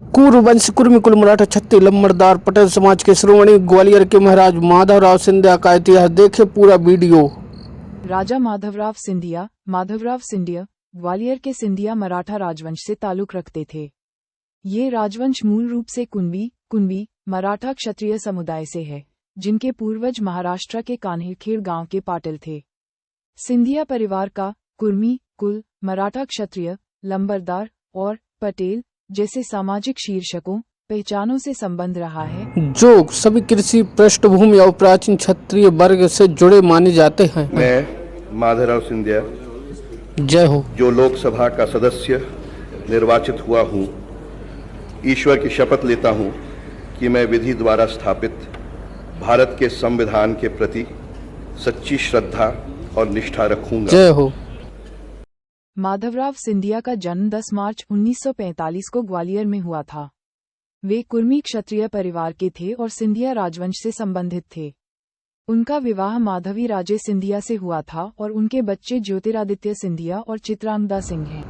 कुरुवंश कुर्मी कुल मराठा छत्ती लंबरदार पटेल समाज के श्रोमणी ग्वालियर के महाराज माधवराव सिंधिया का इतिहास देखे पूरा वीडियो। राजा माधवराव सिंधिया ग्वालियर के सिंधिया मराठा राजवंश से ताल्लुक रखते थे। ये राजवंश मूल रूप से कुंभी मराठा क्षत्रिय समुदाय से है, जिनके पूर्वज महाराष्ट्र के कान्हेरखेड़ गांव के पाटिल थे। सिंधिया परिवार का कुर्मी कुल, मराठा क्षत्रिय, लंबरदार और पटेल जैसे सामाजिक शीर्षकों पहचानों से संबंध रहा है, जो सभी कृषि पृष्ठभूमि और प्राचीन क्षत्रिय वर्ग से जुड़े माने जाते हैं। मैं माधवराव सिंधिया जय हो, जो लोकसभा का सदस्य निर्वाचित हुआ हूँ, ईश्वर की शपथ लेता हूँ कि मैं विधि द्वारा स्थापित भारत के संविधान के प्रति सच्ची श्रद्धा और निष्ठा रखूंगा। जय हो। माधवराव सिंधिया का जन्म 10 मार्च 1945 को ग्वालियर में हुआ था। वे कुर्मी क्षत्रिय परिवार के थे और सिंधिया राजवंश से संबंधित थे। उनका विवाह माधवी राजे सिंधिया से हुआ था और उनके बच्चे ज्योतिरादित्य सिंधिया और चित्रांगदा सिंह हैं।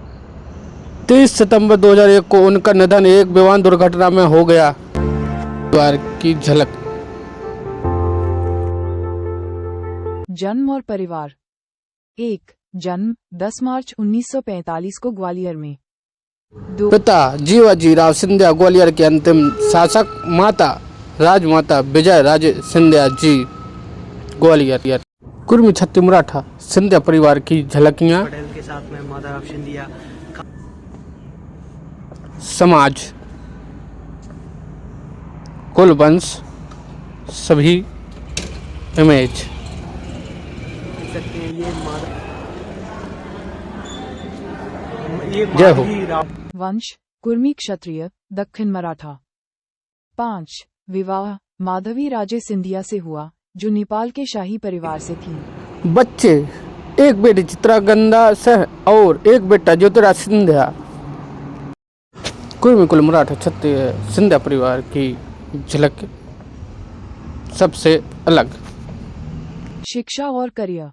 30 सितंबर 2001 को उनका निधन एक विमान दुर्घटना में हो गया। परिवार की झलक। जन्म और परिवार। 1. जन्म 10 मार्च 1945 को ग्वालियर में। 2. पिता जीवाजी राव सिंधिया ग्वालियर के अंतिम शासक। माता राजमाता विजय राजे सिंधिया जी ग्वालियर। कुर्मी छत्ती मराठा सिंधिया परिवार की झलकियां। पटेल के साथ में माधवराव सिंधिया समाज कुल वंश सभी इमेज। जय हो। वंश कुर्मी क्षत्रिय दक्षिण मराठा। 5. विवाह माधवी राजे सिंधिया से हुआ, जो नेपाल के शाही परिवार से थी। बच्चे एक बेटी चित्रांगदा सिंह और एक बेटा ज्योतिराज सिंधिया। कुर्मी कुल मराठा छत्ती सिंधिया परिवार की झलक सबसे अलग। शिक्षा और करियर।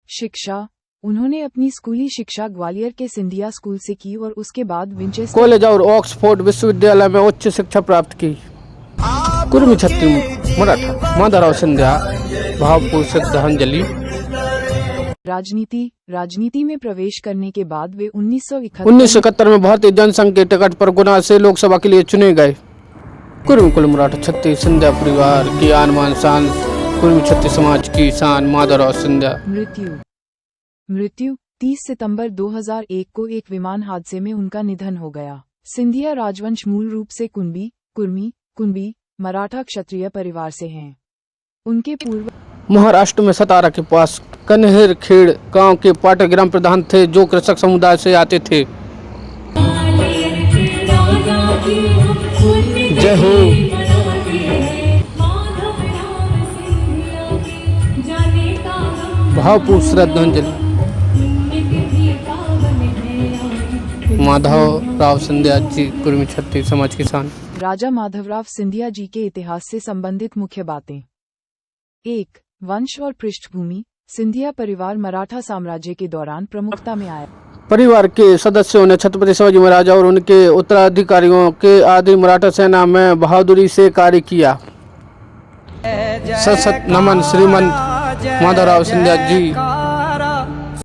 शिक्षा उन्होंने अपनी स्कूली शिक्षा ग्वालियर के सिंधिया स्कूल से की और उसके बाद विंचेस्टर कॉलेज और ऑक्सफोर्ड विश्वविद्यालय में उच्च शिक्षा प्राप्त की। कुर्मी छत्ती मराठा माधवराव सिंधिया भावपूर्ण श्रद्धांजलि। राजनीति में प्रवेश करने के बाद वे 1971 में भारतीय जनसंघ के टिकट पर गुना से लोकसभा के लिए चुने गए। कुर्मी कुल मराठा छत्ती सिंधिया परिवार की आन बान शान, कुर्मी छत्ती समाज की शान माधवराव सिंधिया। मृत्यु 30 सितंबर 2001 को एक विमान हादसे में उनका निधन हो गया। सिंधिया राजवंश मूल रूप से कुंभी मराठा क्षत्रिय परिवार से हैं। उनके पूर्व महाराष्ट्र में सतारा के पास कान्हेरखेड़ गांव के पाटिल ग्राम प्रधान थे, जो कृषक समुदाय से आते थे। जय हो। भावपूर्ण श्रद्धांजलि। माधवराव सिंधिया जी कुर्मी छत्ती समाज की शान। राजा माधवराव सिंधिया जी के इतिहास से संबंधित मुख्य बातें। 1. वंश और पृष्ठभूमि। सिंधिया परिवार मराठा साम्राज्य के दौरान प्रमुखता में आया। परिवार के सदस्यों ने छत्रपति शिवाजी महाराज और उनके उत्तराधिकारियों के आदि मराठा सेना में बहादुरी से कार्य किया। सशक्त नमन श्रीमंत माधवराव सिंधिया जी